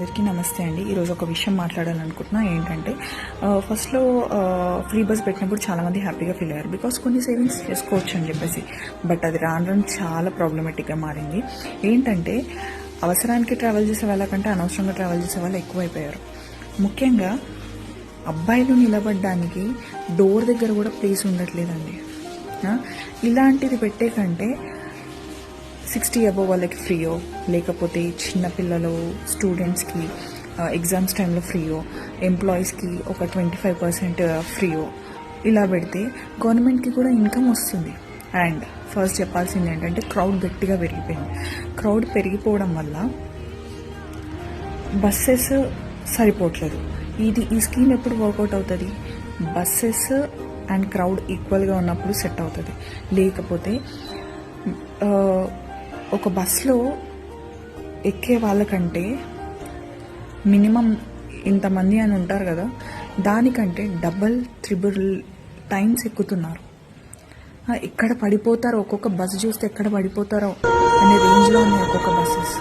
అందరికీ నమస్తే అండి. ఈరోజు ఒక విషయం మాట్లాడాలనుకుంటున్నా. ఏంటంటే ఫస్ట్లో ఫ్రీ బస్ పెట్టినప్పుడు చాలామంది హ్యాపీగా ఫీల్ అయ్యారు, బికాస్ కొన్ని సేవింగ్స్ చేసుకోవచ్చు అని చెప్పేసి. బట్ అది రాను రాను చాలా ప్రాబ్లమేటిక్గా మారింది. ఏంటంటే అవసరానికి ట్రావెల్ చేసే వాళ్ళకంటే అనవసరంగా ట్రావెల్ చేసే వాళ్ళు ఎక్కువైపోయారు. ముఖ్యంగా అబ్బాయిలు నిలబడడానికి డోర్ దగ్గర కూడా ప్లేస్ ఉండట్లేదండి. ఇలాంటిది పెట్టే కంటే 60 అబోవ్ వాళ్ళకి ఫ్రీయో, లేకపోతే చిన్నపిల్లలు స్టూడెంట్స్కి ఎగ్జామ్స్ టైంలో ఫ్రీయో, ఎంప్లాయీస్కి ఒక 25% ఫ్రీయో ఇలా పెడితే గవర్నమెంట్కి కూడా ఇన్కమ్ వస్తుంది. అండ్ ఫస్ట్ చెప్పాల్సింది ఏంటంటే క్రౌడ్ గట్టిగా పెరిగిపోయింది. క్రౌడ్ పెరిగిపోవడం వల్ల బస్సెస్ సరిపోవట్లేదు. ఈ స్కీమ్ ఎప్పుడు వర్కౌట్ అవుతుంది? బస్సెస్ అండ్ క్రౌడ్ ఈక్వల్గా ఉన్నప్పుడు సెట్ అవుతుంది. లేకపోతే ఒక బస్లో ఎక్కే వాళ్ళకంటే మినిమం ఇంతమంది అని ఉంటారు కదా, దానికంటే డబల్ త్రిబుల్ టైమ్స్ ఎక్కుతున్నారు. ఎక్కడ పడిపోతారో, ఒక్కొక్క బస్సు చూస్తే ఎక్కడ పడిపోతారో అనే రేంజ్లో ఉన్నాయి ఒక్కొక్క బస్సెస్.